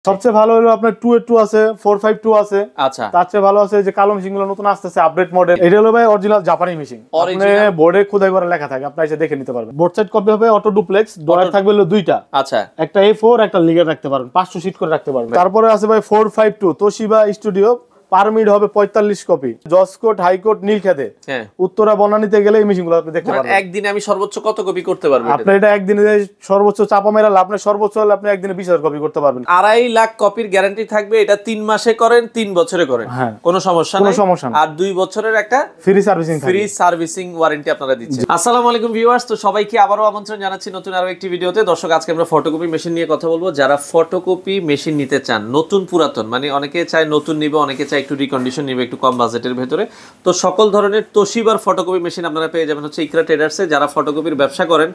সবচেয়ে ভালো হলো আপনার 282 আছে, 452 আছে। আচ্ছা, তার চেয়ে ভালো আছে যে কালো মেশিন গুলো নতুন আসতেছে আপডেট মডেল। এটা হলো ভাই অরিজিনাল জাপানি মেশিন। আপনি বোর্ডে খোদাই করে লেখা থাকে, আপনি এসে দেখে নিতে পারবেন। বোর্ড সাইড কপি হবে অটো ডুপ্লেক্স, ডয়ার থাকবে হলো দুইটা। আচ্ছা, একটা A4 একটা লিগার রাখতে পারবেন, 500 সিট করে রাখতে পারবেন। তারপরে আছে ভাই 452 তোশিবা স্টুডিও, পারমিট হবে 45 কপি। জসকোট, হাইকোর্ট, নীলক্ষেতে, উত্তরা বনানীতে গেলে এই মেশিনগুলো আপনি দেখতে পারবেন। একদিনে আমি সর্বোচ্চ কত কপি করতে পারবো? আপনি এটা একদিনে সর্বোচ্চ চাপা মেরা আপনি সর্বোচ্চ হলে আপনি একদিনে 20,000 কপি করতে পারবেন। 2.5 লাখ কপির গ্যারান্টি থাকবে। এটা 3 মাসে করেন, 3 বছরে করেন, কোনো সমস্যা নাই। আর 2 বছরের একটা ফ্রি সার্ভিসিং ওয়ারেন্টি আপনারা দিচ্ছেন। আসসালামু আলাইকুম ভিউয়ার্স, তো সবাইকে আবারো আমন্ত্রণ জানাচ্ছি নতুন আরো একটি ভিডিওতে। দর্শক, আজকে আমরা ফটোকপি মেশিন নিয়ে কথা বলবো। যারা ফটোকপি মেশিন নিতে চান, নতুন পুরাতন, মানে অনেকে চায় নতুন নিবে, অনেকে চায় একটু রিকন্ডিশন নিবে একটু কম বাজেটের ভেতরে, তো সকল ধরনের তোশিবার ফটোকপি মেশিন আপনারা পেয়ে যাবেন হচ্ছে ইকরা ট্রেডার্সে। যারা ফটোকপির ব্যবসা করেন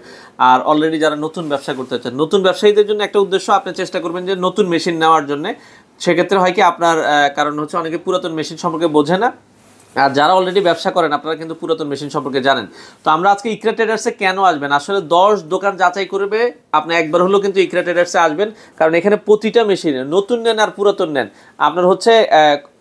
আর অলরেডি যারা নতুন ব্যবসা করতে চান, নতুন ব্যবসায়ীদের জন্য একটা উদ্দেশ্য, আপনি চেষ্টা করবেন যে নতুন মেশিন নেওয়ার জন্য। সেক্ষেত্রে হয় কি আপনার কারণ হচ্ছে অনেকে পুরাতন মেশিন সম্পর্কে বোঝে না, আর যারা অলরেডি ব্যবসা করেন আপনারা কিন্তু পুরাতন মেশিন সম্পর্কে জানেন। তো আমরা আজকে ইকরা ট্রেডার্সে কেন আসবেন, আসলে 10 দোকান যাচাই করবে আপনি একবার হলেও কিন্তু ইকরা ট্রেডার্সে আসবেন, কারণ এখানে প্রতিটা মেশিনে নতুন নেন আর পুরাতন নেন আপনার হচ্ছে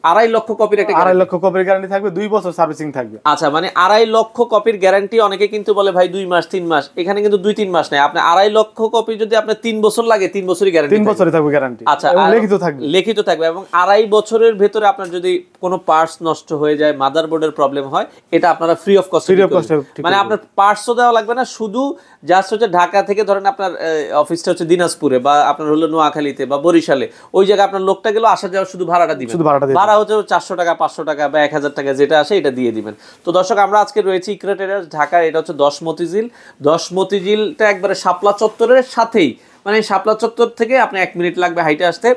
2.5 লক্ষ কপির একটা 2.5 লক্ষ কপির গ্যারান্টি থাকবে, 2 বছর সার্ভিসিং থাকবে। আচ্ছা, মানে 2.5 লক্ষ কপির গ্যারান্টি। অনেকে কিন্তু বলে ভাই 2 মাস 3 মাস, এখানে কিন্তু 2-3 মাস নাই। আপনি 2.5 লক্ষ কপি যদি আপনার 3 বছর লাগে, 3 বছরই গ্যারান্টি, 3 বছরই থাকবে গ্যারান্টি। আচ্ছা, লিখিত থাকবে এবং 2.5 বছরের ভেতরে আপনার যদি কোনো পার্টস নষ্ট হয়ে যায়, মাদারবোর্ডের প্রবলেম হয়, এটা আপনারা ফ্রি অফ কস্ট, মানে আপনার পার্টসও দেওয়া লাগবে না, শুধু জাস্ট হচ্ছে ঢাকা থেকে ধরেন আপনার অফিসটা হচ্ছে দিনাজপুরে বা আপনার হলো নোয়াখালীতে বা বরিশালে, ওই জায়গায় আপনার লোকটা গেল, আসা যাওয়া শুধু ভাড়াটা দিবেন। ভাড়া হচ্ছে 400 টাকা, 500 টাকা বা 1000 টাকা, যেটা আসে এটা দিয়ে দিবেন। তো দর্শক, আমরা আজকে রয়েছি ইকরা ট্রেডার্স ঢাকার, এটা হচ্ছে 10 মতিঝিল। 10 মতিঝিলটা একবারে শাপলা চত্বরের সাথেই, মানে শাপলা চত্বর থেকে আপনি 1 মিনিট লাগবে হাইটে আসতে।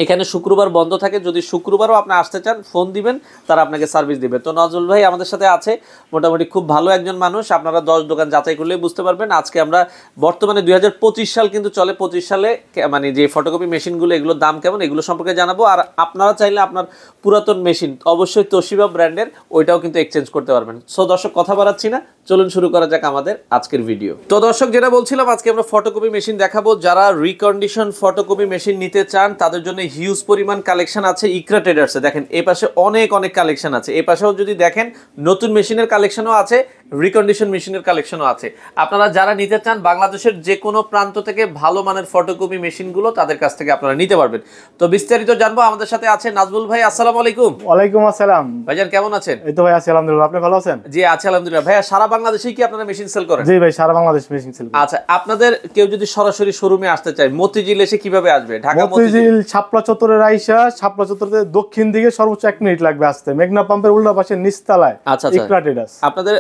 এখানে শুক্রবার বন্ধ থাকে, যদি শুক্রবারও আপনি আসতে চান ফোন দিবেন, তারা আপনাকে সার্ভিস দিবে। তো নজরুল ভাই আমাদের সাথে আছে, মোটামুটি খুব ভালো একজন মানুষ, আপনারা 10 দোকান যাচাই করলেই বুঝতে পারবেন। আজকে আমরা বর্তমানে 2025 সাল কিন্তু চলে, 25 সালে মানে যে ফটোকপি মেশিনগুলো এগুলোর দাম কেমন এগুলো সম্পর্কে জানাবো। আর আপনারা চাইলে আপনার পুরাতন মেশিন অবশ্যই তোশিবা ব্র্যান্ডের, ওইটাও কিন্তু এক্সচেঞ্জ করতে পারবেন। সো দর্শক, কথা বাড়াচ্ছি না, চলুন শুরু করা যাক আমাদের আজকের ভিডিও। তো দর্শক, যেটা বলছিলাম, আজকে আমরা ফটোকপি মেশিন দেখাবো। যারা রিকন্ডিশন ফটোকপি মেশিন নিতে চান তাদের জন্য হিউজ পরিমাণ কালেকশন আছে ইকরা ট্রেডার্সে। দেখেন এই পাশে অনেক কালেকশন আছে, এই পাশেও যদি দেখেন নতুন মেশিনের কালেকশনও আছে, রিকন্ডিশন মেশিনের কালেকশনও আছে। আপনারা যারা নিতে চান বাংলাদেশের যে কোনো প্রান্ত থেকে ভালো মানের ফটোকপি মেশিনগুলো তাদের কাছ থেকে আপনারা নিতে পারবেন। তো বিস্তারিত জানবো, আমাদের সাথে আছে নাজমুল ভাই। আসসালামু আলাইকুম। ওয়ালাইকুম আসসালাম। ভাইজান কেমন আছেন? এই তো ভাই আছি আলহামদুলিল্লাহ, আপনি ভালো আছেন? জি আছি আলহামদুলিল্লাহ। ভাইয়া সারা বাংলাদেশেই কি আপনারা মেশিন সেল করেন? জি ভাই, সারা বাংলাদেশ মেশিন সেল করি। আচ্ছা, আপনাদের কেউ যদি সরাসরি শোরুমে আসতে চায়, মতিঝিল এসে কিভাবে আসবে? ঢাকা মতিঝিল শাপলা চত্বরের আইসা, শাপলা চত্বরের দক্ষিণ দিকে সর্বোচ্চ 1 মিনিট লাগবে আসতে, মেঘনা পাম্পের উল্টা পাশে নিচতলায় ইকরা ট্রেডার্স। আপনাদের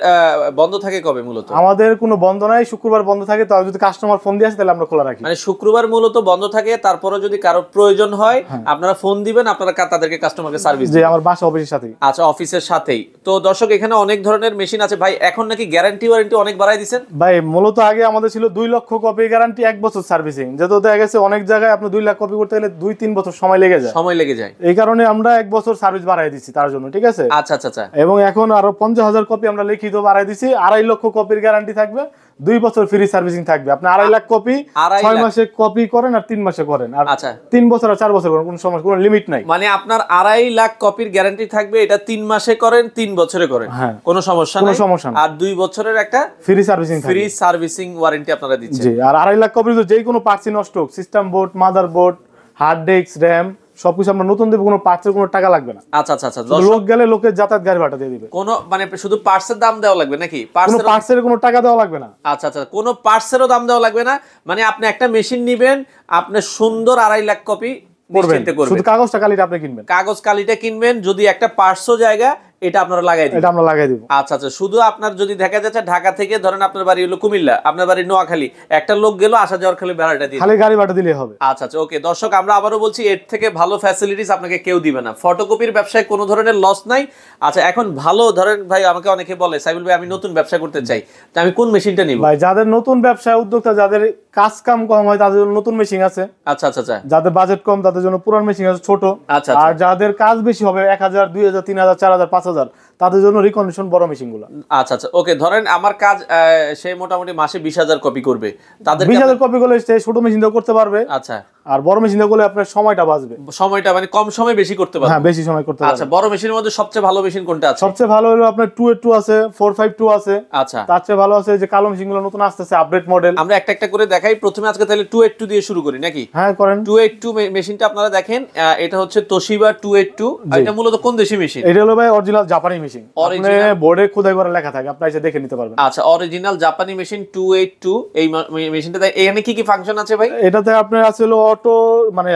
বন্ধ থাকে কবে মূলত? আমাদের কোনো বন্ধ নাই, শুক্রবার বন্ধ থাকে। তাও যদি কাস্টমার ফোন দিয়ে আসে তাহলে আমরা খোলা রাখি। মানে শুক্রবার মূলত বন্ধ থাকে, তারপরে যদি কারো প্রয়োজন হয় আপনারা ফোন দিবেন, আপনারা তাদেরকে কাস্টমারকে সার্ভিস দিবেন। জি, আমার বাসা অফিসের সাথেই। আচ্ছা, অফিসের সাথেই। তো দর্শক, এখানে অনেক ধরনের মেশিন আছে ভাই। এখন নাকি গ্যারান্টি ওয়ারেন্টি অনেক বাড়াই দিবেন ভাই? মূলত আগে আমাদের ছিল 2 লক্ষ কপি গ্যারান্টি, 1 বছর সার্ভিসিং। যেহেতু দেখা গেছে অনেক জায়গায় আপনি 2 লাখ কপি করতে গেলে 2-3 বছর সময় লেগে যায়। এই কারণে আমরা 1 বছর সার্ভিস বাড়াই দিচ্ছি তার জন্য, ঠিক আছে? আচ্ছা আচ্ছা আচ্ছা। এবং এখন আরো 50,000 কপি আমরা লিখিত বাড়াই দিছি। 2.5 লক্ষ কপির গ্যারান্টি থাকবে, 2 বছর ফ্রি সার্ভিসিং থাকবে। আপনি 2.5 লাখ কপি 6 মাসে কপি করেন আর 3 মাসে করেন, আর 3 বছর আর 4 বছর করেন, কোনো সমস্যা, কোনো লিমিট নাই। মানে আপনার 2.5 লাখ কপির গ্যারান্টি থাকবে, এটা 3 মাসে করেন 3 বছরে করেন, কোনো সমস্যা নাই। আর 2 বছরের একটা ফ্রি সার্ভিসিং ওয়ারেন্টি আপনারা দিচ্ছেন। জি, আর 2.5 লাখ কপির যে কোনো পার্টস নষ্ট হোক, system board, motherboard, hard disk, RAM সবকিছু আমরা নতুন দেব, কোনো পার্টসের কোনো টাকা লাগবে না। আচ্ছা আচ্ছা আচ্ছা। লোক গেলে লোকের যাতায়াত গাড়ি ভাড়া দিয়ে দিবে। কোনো মানে শুধু পার্টসের দাম দেওয়া লাগবে নাকি? পার্টসের কোনো টাকা দেওয়া লাগবে না। আচ্ছা আচ্ছা, কোনো পার্টসেরও দাম দেওয়া লাগবে না। মানে আপনি একটা মেশিন নিবেন, আপনি সুন্দর 2.5 লাখ কপি করবেন, শুধু কাগজটা কালিটা আপনি কিনবেন, কাগজ কালিটা কিনবেন। যদি একটা পার্টসও জায়গা এটা আপনারা লাগাই দিবেন, এটা আমরা লাগাই দিব। আচ্ছা আচ্ছা। শুধু আপনার যদি দেখা যাচ্ছে ঢাকা থেকে ধরেন আপনার বাড়ি হলো কুমিল্লা, আপনার বাড়ি নোয়াখালী, একটা লোক গেল, আসা যাওয়ার খালি ভাড়াটা দিয়ে, খালি গাড়ি ভাড়া দিলেই হবে। আচ্ছা আচ্ছা, ওকে। দর্শক, আমরা আবারও বলছি, এর থেকে ভালো ফ্যাসিলিটিস আপনাকে কেউ দিবে না। ফটোকপির ব্যবসায় কোনো ধরনের লস নাই। আচ্ছা, এখন ভালো ধরেন ভাই, আমাকে অনেকে বলে সাইবুল ভাই আমি নতুন ব্যবসা করতে চাই, তো আমি কোন মেশিনটা নিব? ভাই, যাদের নতুন ব্যবসায় উদ্যোক্তা, যাদের কাজ কাম কম হয় তাদের জন্য নতুন মেশিন আছে। আচ্ছা আচ্ছা আচ্ছা। যাদের বাজেট কম তাদের জন্য পুরান মেশিন আছে ছোট। আচ্ছা। আর যাদের কাজ বেশি হবে 1000, 2000, 3000, 4000, 5000, তাদের জন্য রিকন্ডিশন বড় মেশিনগুলো। আচ্ছা আচ্ছা, ওকে। ধরেন আমার কাজ সে মোটামুটি মাসে 20,000 কপি করবে, তাদের 20,000 কপি করলে সে ছোট মেশিন দিয়েও করতে পারবে। আচ্ছা, আর বড় মেশিন দিয়ে করলে আপনার সময়টা বাঁচবে, সময়টা মানে কম সময় বেশি করতে পারবে। হ্যাঁ, বেশি সময় করতে পারবে। আচ্ছা, বড় মেশিনের মধ্যে সবচেয়ে ভালো মেশিন কোনটা আছে? সবচেয়ে ভালো হলো আপনার 282 আছে, 452 আছে। আচ্ছা, তার চেয়ে ভালো আছে যে কালো মেশিনগুলো নতুন আসতেছে আপডেট মডেল। আমরা একটা একটা করে দেখাই। প্রথমে আজকে তাহলে 282 দিয়ে শুরু করি নাকি? হ্যাঁ, করেন। 282 মেশিনটা আপনারা দেখেন, এটা হচ্ছে তোশিবা 282। এটা মূলত কোন দেশি মেশিন? এটা হলো ভাই অরিজিনাল জাপানি মেশিন, আপনি বোর্ডে খোদাই করে লেখা থাকে, আপনি এসে দেখে নিতে পারবেন। আচ্ছা, অরিজিনাল জাপানি মেশিন 282। এই মেশিনটাতে এখানে কি কি ফাংশন আছে ভাই? এটাতে আপনার আছে হলো অটো, মানে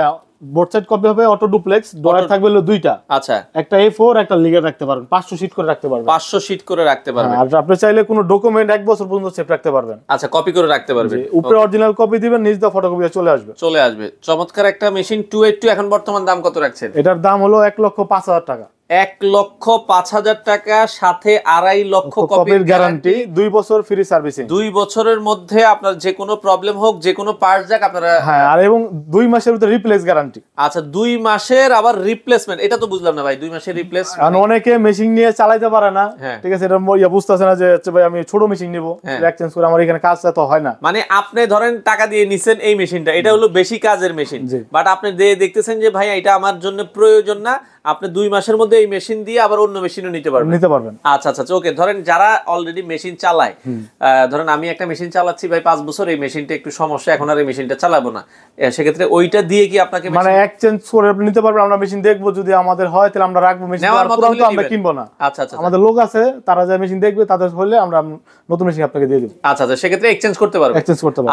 বোর্ড সাইড কপি হবে, অটো ডুপ্লেক্স, ডয়ার থাকবে হলো দুইটা। আচ্ছা, একটা A4 একটা লিগার রাখতে পারবেন, 500 শীট করে রাখতে পারবেন। 500 শীট করে রাখতে পারবেন। আর আপনি চাইলে কোনো ডকুমেন্ট 1 বছর পর্যন্ত সেভ রাখতে পারবেন। আচ্ছা, কপি করে রাখতে পারবেন। উপরে অরিজিনাল কপি দিবেন, নিচ দিয়ে ফটোকপি চলে আসবে। চমৎকার একটা মেশিন 282। এখন বর্তমান দাম কত রাখছেন? এটার দাম হলো 1,05,000 টাকা। 1,05,000 টাকা, সাথে 2.5 লক্ষ কপির গ্যারান্টি, 2 বছর ফ্রি সার্ভিসিং। 2 বছরের মধ্যে আপনার যে কোনো প্রবলেম হোক, যে কোনো পার্টস যাক আপনারা, হ্যাঁ, আর এবং 2 মাসের ভিতরে রিপ্লেস গ্যারান্টি। আচ্ছা, 2 মাসের আবার রিপ্লেসমেন্ট, এটা তো বুঝলাম না ভাই, 2 মাসের রিপ্লেস। কারণ অনেকে মেশিন নিয়ে চালাইতে পারে না, ঠিক আছে, এটা বুঝতেছে না যে ভাই আমি ছোট মেশিন নিব, এক্সচেঞ্জ করে, আমার এখানে কাজ তো হয় না। মানে আপনি ধরেন টাকা দিয়ে নিছেন এই মেশিনটা, এটা হলো বেশি কাজের মেশিন, বাট আপনি দেখতেছেন যে ভাই এটা আমার জন্য প্রয়োজন না, আপনি 2 মাসের মধ্যে এই মেশিন দিয়ে আবার অন্য মেশিনও নিতে পারবেন। আচ্ছা আচ্ছা, ওকে। ধরেন যারা অলরেডি মেশিন চালায়, ধরেন আমি একটা মেশিন চালাচ্ছি ভাই 5 বছর, এই মেশিনটা একটু সমস্যা, এখন আর এই মেশিনটা চালাবো না, সেক্ষেত্রে ওইটা দিয়ে কি আপনাকে মানে এক্সচেঞ্জ করে আপনি নিতে পারবেন। আমরা মেশিন দেখবো, যদি আমাদের হয় তাহলে আমরা রাখবো মেশিন, আর পুরো তো আমরা কিনবো না। আচ্ছা আচ্ছা, আমাদের লোক আছে, তারা যে মেশিন দেখবে, তাদের হলে আমরা নতুন মেশিন আপনাকে দিয়ে দেব। আচ্ছা আচ্ছা, সেক্ষেত্রে এক্সচেঞ্জ করতে পারবেন।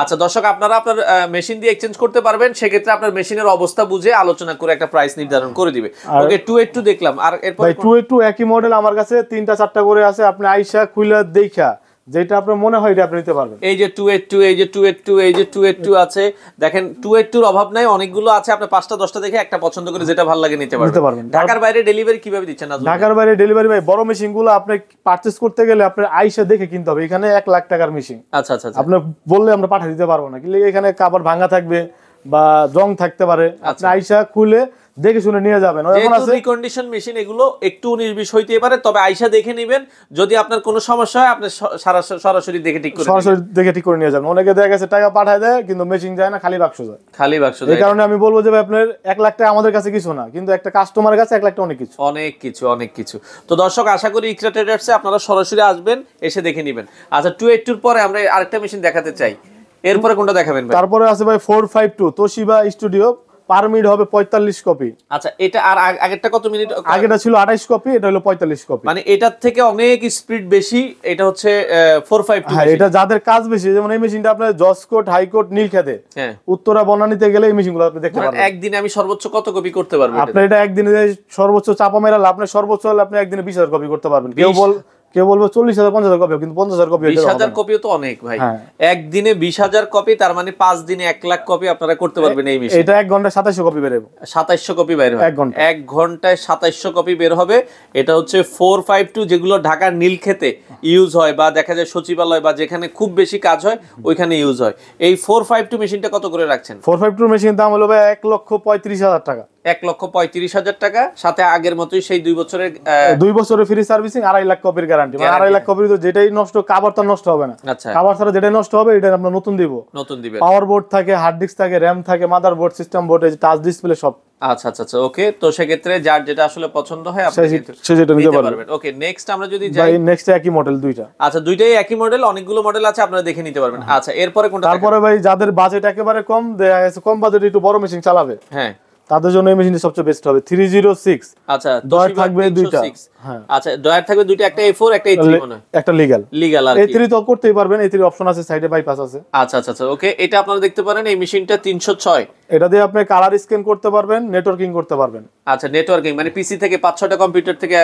আচ্ছা দর্শক, আপনারা আপনার মেশিন দিয়ে এক্সচেঞ্জ করতে পারবেন, সেক্ষেত্রে আপনার মেশিনের অবস্থা বুঝে আলোচনা করে একটা প্রাইস নির্ধারণ করে দিবে। ওকে, 282 দেখলাম, আর এরপর ভাই 282 একই মডেল আমার কাছে 3টা 4টা করে আছে, আপনি আইসা খুলে দেখা যেটা আপনার মনে হয় এটা আপনি নিতে পারবেন। এই যে 282, এই যে 282, এই যে 282 আছে, দেখেন 282 এর অভাব নাই, অনেকগুলো আছে, আপনি 5টা 10টা দেখে একটা পছন্দ করে যেটা ভালো লাগে নিতে পারবেন। ঢাকার বাইরে ডেলিভারি কিভাবে দিচ্ছেন? ঢাকার বাইরে ডেলিভারি ভাই, বড় মেশিনগুলো আপনি পারচেজ করতে গেলে আপনি আইসা দেখে কিনতে হবে, এখানে 1 লাখ টাকার মেশিন। আচ্ছা আচ্ছা, আপনি বললে আমরা পাঠিয়ে দিতে পারবো না, কিন্তু এখানে কাপড় ভাঙা থাকবে বা জং থাকতে পারে, আপনি আইসা খুলে দেখে শুনে নিয়ে যাবেন। এখন আছে রিকন্ডিশন মেশিন, এগুলো একটু 19-20 হইতে পারে, তবে আইসা দেখে নেবেন, যদি আপনার কোনো সমস্যা হয় আপনি সরাসরি দেখে ঠিক করে নিয়ে যাবেন। অনেকে দেখা গেছে টাকা পাঠায় দেয় কিন্তু মেশিন যায় না, খালি বাক্স যায়। এই কারণে আমি বলবো যে আপনার 1 লাখ টাকা আমাদের কাছে কিছু না, কিন্তু একটা কাস্টমারের কাছে 1 লাখ টাকা অনেক কিছু। তো দর্শক, আশা করি ইকরা ট্রেডার্সে আপনারা সরাসরি আসবেন, এসে দেখে নেবেন। আচ্ছা, 282 পরে আমরা আরেকটা মেশিন দেখাতে চাই, এরপরে কোনটা দেখাবেন ভাই? তারপরে আছে ভাই 452 তোশিবা স্টুডিও, পার মিনিট হবে 45 কপি। আচ্ছা, এটা আর আগেরটা কত মিনিট? আগেরটা ছিল 28 কপি, এটা হলো 45 কপি। মানে এটার থেকে অনেক স্পিড বেশি, এটা হচ্ছে 452। হ্যাঁ, এটা যাদের কাজ বেশি, যেমন এই মেশিনটা আপনার জসকোট, হাইকোর্ট, নীলক্ষেতে, উত্তরা বনানীতে গেলে এই মেশিনগুলো আপনি দেখতে পারবেন। একদিনে আমি সর্বোচ্চ কত কপি করতে পারবো? আপনি এটা একদিনে সর্বোচ্চ চাপা মেরালে আপনি সর্বোচ্চ হলে আপনি একদিনে 20,000 কপি করতে পারবেন। কেউ বলবে 40,000 50,000 কপি, কিন্তু 50,000 কপি, 20,000 কপিও তো অনেক ভাই। একদিনে 20,000 কপি, তার মানে 5 দিনে 1 লাখ কপি আপনারা করতে পারবেন এই মেশিন। এটা 1 ঘন্টায় 2700 কপি বের হবে। 2700 কপি বের হবে 1 ঘন্টায় 2700 কপি বের হবে। এটা হচ্ছে 452, যেগুলো ঢাকার নীলক্ষেতে ইউজ হয়, বা দেখা যায় সচিবালয় বা যেখানে খুব বেশি কাজ হয় ওইখানে ইউজ হয়। এই 452 মেশিনটা কত করে রাখছেন? 452 মেশিনের দাম হলো ভাই 1,35,000 টাকা। 1,35,000 টাকা, সাথে আগের মতোই সেই 2 বছরের ফ্রি সার্ভিসিং, 2.5 লাখ কপির গ্যারান্টি। মানে 2.5 লাখ কপির ভিতরে যেটাই নষ্ট, কভার তো নষ্ট হবে না। আচ্ছা, কভার ছাড়া যেটাই নষ্ট হবে এটা আমরা নতুন দিবেন। পাওয়ার বোর্ড থাকে, হার্ড ডিস্ক থাকে, র‍্যাম থাকে, mother board, system board, touch display সব। আচ্ছা আচ্ছা আচ্ছা, ওকে। তো সেক্ষেত্রে যার যেটা আসলে পছন্দ হয় আপনি সেটা নিতে পারবেন। ওকে, নেক্সট আমরা যদি যাই, নেক্সট একই মডেল দুইটা। আচ্ছা, দুইটাই একই মডেল, অনেকগুলো মডেল আছে, আপনারা দেখে নিতে পারবেন। আচ্ছা, এরপরে কোনটা? তারপরে ভাই যাদের বাজেট একেবারে কম, দেখা গেছে কম বাজেটে একটু বড় মেশিন চালাবে, হ্যাঁ, তাদের জন্য এই মেশিনটি সবচেয়ে বেস্ট হবে। 306। আচ্ছা, ডয়ার থাকবে দুইটা। হ্যাঁ, আচ্ছা, ডয়ার থাকবে দুইটা, একটা A4 একটা A3 মনে হয়। একটা লিগ্যাল আর A3 তো করতেই পারবেন, A3 অপশন আছে, সাইডে বাইপাস আছে। আচ্ছা আচ্ছা আচ্ছা, ওকে। এটা আপনারা দেখতে পারেন, এই মেশিনটা 306। এটা দিয়ে আপনি কালার স্ক্যান করতে পারবেন, নেটওয়ার্কিং করতে পারবেন। আচ্ছা, নেটওয়ার্কিং মানে পিসি থেকে 5-6টা কম্পিউটার থেকে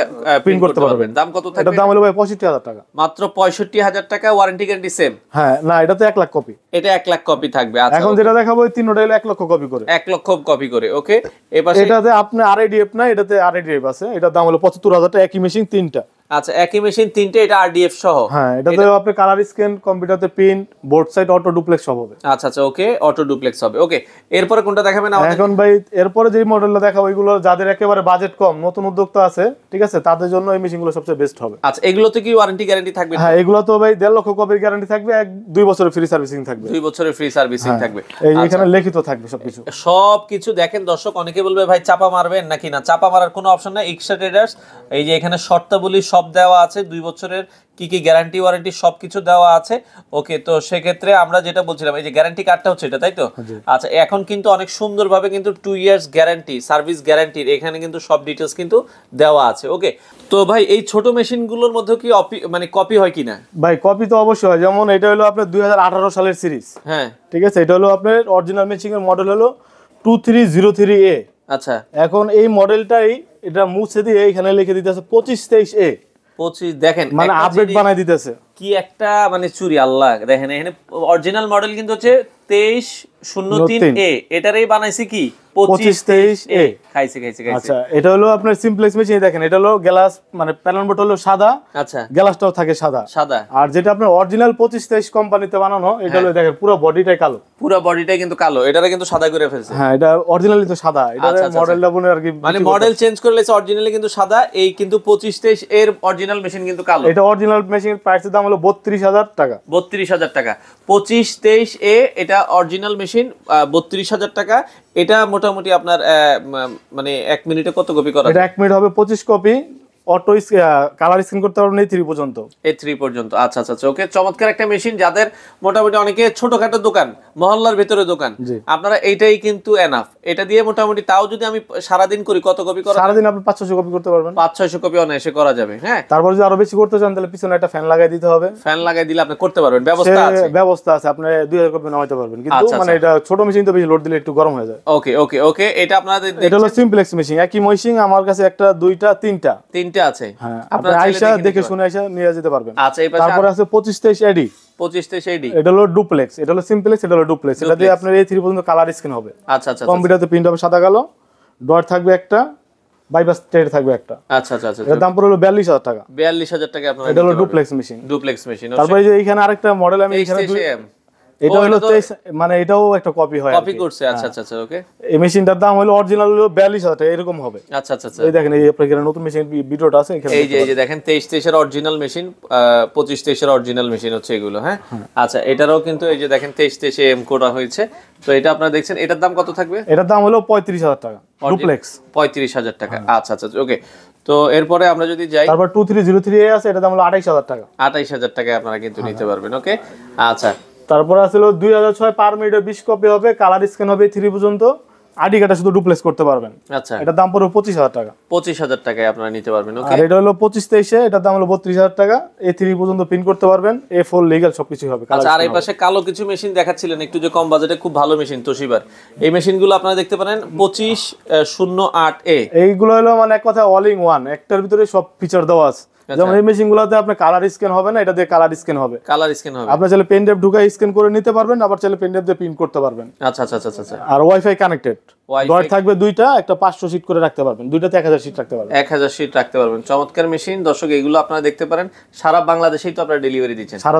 প্রিন্ট করতে পারবেন। দাম কত থাকবে? এটার দাম হলো ভাই 65,000 টাকা। মাত্র 65,000 টাকা। Warranty guarantee same? হ্যাঁ, না, এটাতে 1 লাখ কপি। এটা 1 লাখ কপি থাকবে। আচ্ছা, এখন যেটা দেখাবো এই তিনটা হলো 1 লক্ষ কপি করে। 1 লক্ষ কপি করে, ওকে। এপাশে এটাতে আপনি RIDF না, এটাতে RIDF আছে। এটার দাম হলো 75,000 টাকা, একই মেশিন 3টা। আচ্ছা একই মেশিন তিনটে, এটা আরডিএফ সহ? হ্যাঁ, এটাতে আপনি কালার স্ক্যান, কম্পিউটারতে print, board side auto duplex সব হবে। আচ্ছা আচ্ছা ওকে, অটো ডুপ্লেক্স হবে। ওকে, এরপরে কোনটা দেখাবেন আমাদের? এখন ভাই এরপরে যে মডেলটা দেখাবো ওইগুলো যাদের একেবারে বাজেট কম, নতুন উদ্যোক্তা আছে, ঠিক আছে, তাদের জন্য এই মেশিনগুলো সবচেয়ে বেস্ট হবে। আচ্ছা এগুলোতে কি ওয়ারেন্টি গ্যারান্টি থাকবে? হ্যাঁ, এগুলো তো ভাই 1.5 লক্ষ কপির গ্যারান্টি থাকবে, 2 বছরের ফ্রি সার্ভিসিং থাকবে। 2 বছরের ফ্রি সার্ভিসিং থাকবে। এই এখানে লিখিত থাকবে সবকিছু। সবকিছু দেখেন দর্শক, অনেকে বলবে ভাই চাপা মারবেন নাকি, না চাপা মারার কোনো অপশন নাই। এক্সট্রা ট্রেডার্স এই যে এখানে শর্তাবলী সব দেওয়া আছে, 2 বছরের কি কি গ্যারান্টি ওয়ারেন্টি সবকিছু দেওয়া আছে। ওকে, তো সেক্ষেত্রে আমরা যেটা বলছিলাম এই যে গ্যারান্টি কার্ডটা হচ্ছে এটা, তাই তো? আচ্ছা এখন কিন্তু অনেক সুন্দরভাবে কিন্তু 2 ইয়ার্স গ্যারান্টি, সার্ভিস গ্যারান্টির এখানে কিন্তু সব ডিটেলস কিন্তু দেওয়া আছে। ওকে, তো ভাই এই ছোট মেশিনগুলোর মধ্যে কি মানে কপি হয় কিনা? ভাই কপি তো অবশ্যই হয়, যেমন এটা হলো আপনার 2018 সালের সিরিজ। হ্যাঁ ঠিক আছে, এটা হলো আপনার অরিজিনাল মেশিন এর মডেল হলো 2303A। আচ্ছা, এখন এই মডেলটাই এটা মুছে দিয়ে এখানে লিখে দিতেছে 2523A। 25 দেখেন মানে আপডেট বানাই দিতেছে কি একটা মানে চুরি, আল্লাহ দেখেন এখানে অরিজিনাল মডেল কিন্তু হচ্ছে 2303A, এটারই বানাইছে কি 2523A। খাইছে। আচ্ছা, এটা হলো আপনার সিমপ্লেক্স মেশিন। দেখেন এটা হলো গ্লাস, মানে প্যানেল বোর্ড হলো সাদা, আচ্ছা গ্লাসটাও থাকে সাদা। আর যেটা আপনার অরিজিনাল 2523 কোম্পানিতে বানানো, এটা হলো দেখেন পুরো বডিটাই কালো, পুরো বডিটাই কিন্তু কালো, এটারে কিন্তু সাদা করে ফেলছে। হ্যাঁ, এটা অরিজিনালি তো সাদা, এটা মডেলটা বলে আর কি, মানে মডেল চেঞ্জ করে লেছে, অরিজিনালি কিন্তু সাদা, এই কিন্তু 2523 এর অরিজিনাল মেশিন কিন্তু কালো। এটা অরিজিনাল মেশিনের প্রাইসের দাম হলো 32,000 টাকা। 32,000 টাকা 2523A, এটা অরিজিনাল মেশিন 32,000 টাকা। এটা মোটামুটি আপনার মানে 1 মিনিটে কত কপি করা? এটা 1 মিনিট হবে 25 কপি। অটো কালার স্ক্যান করতে পারবেন A3 পর্যন্ত। A3 পর্যন্ত, আচ্ছা আচ্ছা ওকে, চমৎকার একটা মেশিন। যাদের মোটামুটি অনেকে ছোটখাটো দোকান, মহল্লার ভিতরে দোকান, আপনারা এইটাই কিন্তু এনাফ। এটা দিয়ে মোটামুটি তাও যদি আমি সারাদিন করি কত কপি করা? সারাদিন আপনি 500 কপি করতে পারবেন। 500-600 কপি অনায়াসে করা যাবে। হ্যাঁ, তারপর যদি আরো বেশি করতে চান তাহলে পিছনে একটা ফ্যান লাগাই দিতে হবে। ফ্যান লাগাই দিলে আপনি করতে পারবেন, ব্যবস্থা আছে, আপনি 2000 কপি নামাইতে পারবেন। কিন্তু মানে এটা ছোট মেশিন তো বেশি লোড দিলে একটু গরম হয়ে যায়। ওকে, এটা আপনাদের এটা হলো সিমপ্লেক্স মেশিন। একই মেশিন আমার কাছে একটা, দুইটা, তিনটা আছে। হ্যাঁ, আপনি আইসা দেখে শুনে আইসা নিয়ে যেতে পারবেন। আচ্ছা, এই পাশে তারপর আছে 2523AD। 2523AD এটা হলো ডুপ্লেক্স, এটা হলো সিমপ্লেক্স, এটা হলো ডুপ্লেক্স। এটা দিয়ে আপনার A3 পর্যন্ত কালার স্ক্যান হবে। আচ্ছা, কম্পিউটারতে প্রিন্ট হবে সাদা কালো, ডট থাকবে একটা, বাইপাস ট্রেড থাকবে একটা। আচ্ছা, এর দাম পড়ে হলো 42,000 টাকা। 42,000 টাকা আপনারা। এটা হলো ডুপ্লেক্স মেশিন। তারপর এই যে এখানে আরেকটা মডেল আমি এখানে এটা হলো মানে এটাও একটা কপি হয়, কপি করছে। আচ্ছা ওকে, এই মেশিনটার দাম হলো অরিজিনাল হলো 42,000 টাকা এরকম হবে। আচ্ছা এই দেখেন এই আপনাদের নতুন মেশিন ভিডিওটা আছে এখানে, এই যে দেখেন 2323 এর অরিজিনাল মেশিন, 2523 এর অরিজিনাল মেশিন হচ্ছে এগুলো। হ্যাঁ, আচ্ছা এটারও কিন্তু এই যে দেখেন 2323 এম করা হয়েছে। তো এটা আপনারা দেখছেন, এটার দাম কত থাকবে? এটার দাম হলো 35,000 টাকা ডুপ্লেক্স। 35,000 টাকা। আচ্ছা ওকে, তো এরপরে আমরা যদি যাই, তারপর 2303A আছে, এটার দাম হলো 28,000 টাকা। 28,000 টাকায় আপনারা কিন্তু নিতে পারবেন। ওকে, আচ্ছা তারপর আছে 2006 পার মিনিটে 20 কপি হবে, কালার স্ক্যান হবে 3 পর্যন্ত, আইডি কার্ডটা শুধু ডুপ্লেক্স করতে পারবেন। আচ্ছা, এটার দাম পড়বে 25,000 টাকা। 25,000 টাকায় আপনারা নিতে পারবেন। ওকে, আর এটা হলো 2523, এটার দাম হলো 32,000 টাকা। A3 পর্যন্ত প্রিন্ট করতে পারবেন, A4 লিগ্যাল সবকিছু হবে। আচ্ছা, আর এই পাশে কালো কিছু মেশিন দেখাচ্ছিলেন একটু, যে কম বাজেটে খুব ভালো মেশিন তোশিবার, এই মেশিনগুলো আপনারা দেখতে পারেন 2508A। এইগুলো হলো মানে এক কথা অল ইন ওয়ান, একটার ভিতরে সব ফিচার দেওয়া আছে। যেমন এই মেশিনগুলোতে আপনার কালার স্ক্যান হবে না, এটা দিয়ে কালার স্ক্যান হবে। আপনি চাইলে পেন ড্রাইভ ঢুকাই স্ক্যান করে নিতে পারবেন, আবার চাইলে পেন ড্রাইভ দিয়ে প্রিন্ট করতে পারবেন। আচ্ছা, আর ওয়াইফাই কানেক্টেড, ডট থাকবে দুইটা, একটা 500 সিট করে রাখতে পারবেন, দুইটাতে 1000 সিট রাখতে পারবেন। 1000 সিট রাখতে পারবেন। চমৎকার মেশিন দর্শক, এগুলো আপনারা দেখতে পারেন। সারা বাংলাদেশেই তো আপনারা ডেলিভারি দিচ্ছেন, সারা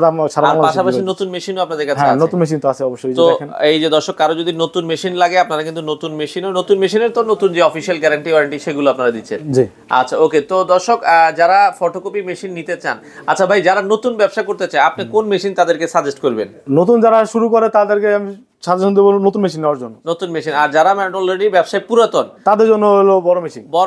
পাশাপাশি নতুন মেশিনও আপনাদের কাছে আছে। হ্যাঁ, নতুন মেশিন তো আছে অবশ্যই। তো এই যে দর্শক, কারো যদি নতুন মেশিন লাগে, আপনারা কিন্তু নতুন মেশিনের তো নতুন যে অফিশিয়াল গ্যারান্টি ওয়ারেন্টি সেগুলো আপনারা দিচ্ছেন। জি, আচ্ছা ওকে। তো দর্শক, যারা ফটোকপি মেশিন নিতে চান, আচ্ছা ভাই, যারা নতুন ব্যবসা করতে চায়, আপনি কোন মেশিন তাদেরকে সাজেস্ট করবেন? নতুন যারা শুরু করে তাদেরকে আমি সাজেশন দেব নতুন মেশিন নেওয়ার জন্য। নতুন মেশিন। আর যারা অলরেডি ব্যবসায় পুরাতন, তাদের জন্য হলো বড়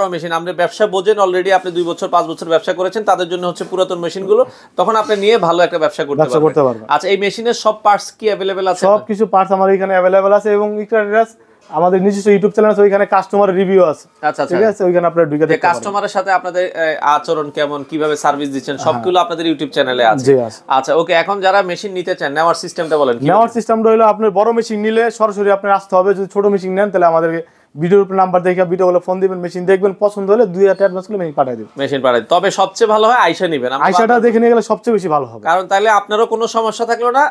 মেশিন। আপনি ব্যবসা বোঝেন, অলরেডি আপনি 2 বছর 5 বছর ব্যবসা করেছেন, তাদের জন্য হচ্ছে পুরাতন মেশিনগুলো, তখন আপনি নিয়ে ভালো একটা ব্যবসা করতে পারবেন। আচ্ছা, এই মেশিনের সব পার্টস কি अवेलेबल আছে? সব কিছু পার্টস আমার এখানে अवेलेबल আছে, এবং আমাদের নিজস্ব ইউটিউব চ্যানেল আছে, ওইখানে কাস্টমার রিভিউ আছে। আচ্ছা, ঠিক আছে, ওইখানে আপনারা ঢুকে দেখতে পারবেন কাস্টমারের সাথে আপনাদের আচরণ কেমন, কিভাবে সার্ভিস দিচ্ছেন, সবগুলো আপনাদের ইউটিউব চ্যানেলে আছে। আচ্ছা ওকে, এখন যারা মেশিন নিতে চান, নেওয়ার সিস্টেমটা বলেন। নেওয়ার সিস্টেমটা হলো, আপনার বড় মেশিন নিলে সরাসরি আপনার আসতে হবে। যদি ছোট মেশিন নেন তাহলে আমাদেরকে ভিডিওর উপর নাম্বার দেখে ভিডিওগুলো ফোন দিবেন, মেশিন দেখবেন, পছন্দ হলে 2000 অ্যাডভান্স করে মেশিন পাঠিয়ে দিবেন। তবে সবচেয়ে ভালো হয় আইসা নেবেন। আইসাটা দেখে নিয়ে গেলে সবচেয়ে বেশি ভালো হবে, কারণ তাহলে আপনারও কোনো সমস্যা থাকলো না,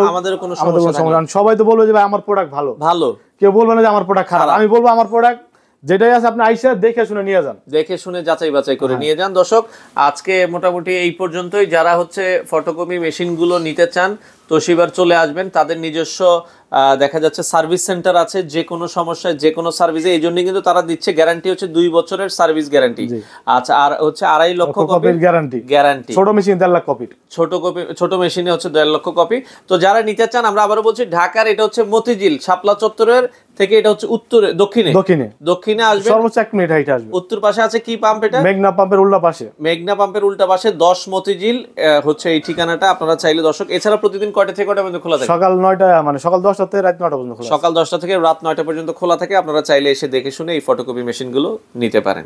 আমাদেরও কোনো সমস্যা। সবাই তো বলবে যে ভাই আমার প্রোডাক্ট ভালো, কেউ বলবে না যে আমার প্রোডাক্ট খারাপ। আমি বলবো আমার প্রোডাক্ট যেটাই আছে আপনি আইসা দেখে শুনে নিয়ে যান, দেখে শুনে যাচাই বাছাই করে নিয়ে যান। দর্শক আজকে মোটামুটি এই পর্যন্তই। যারা হচ্ছে ফটোকপি মেশিনগুলো নিতে চান তোশিবার চলে আসবেন, তাদের নিজস্ব দেখা যাচ্ছে সার্ভিস সেন্টার আছে, যে কোনো সমস্যায় যে কোনো সার্ভিসে। এই জন্য কিন্তু তারা দিচ্ছে গ্যারান্টি হচ্ছে 2 বছরের সার্ভিস গ্যারান্টি। আচ্ছা, আর হচ্ছে 2.5 লক্ষ কপির গ্যারান্টি, ছোট মেশিন 1.5 লাখ কপির, ছোট মেশিনে হচ্ছে 1.5 লক্ষ কপি। তো যারা নিতে চান, আমরা আবারও বলছি ঢাকার এটা হচ্ছে মতিঝিল শাপলা চত্বরের থেকে, এটা হচ্ছে উত্তরে দক্ষিণে আসবে, সর্বোচ্চ 1 মিনিট হাইটে আসবে। উত্তর পাশে আছে কি পাম্প? এটা মেঘনা পাম্পের উল্টা পাশে, মেঘনা পাম্পের উল্টা পাশে 10 মতিঝিল হচ্ছে এই ঠিকানাটা। আপনারা চাইলে দর্শক, এছাড়া প্রতিদিন কয়টা থেকে কয়টা পর্যন্ত খোলা থাকে? সকাল 9টা, মানে সকাল 10টা থেকে রাত 9টা পর্যন্ত খোলা। সকাল 10টা থেকে রাত 9টা পর্যন্ত খোলা থাকে। আপনারা চাইলে এসে দেখে শুনে এই ফটোকপি মেশিনগুলো নিতে পারেন।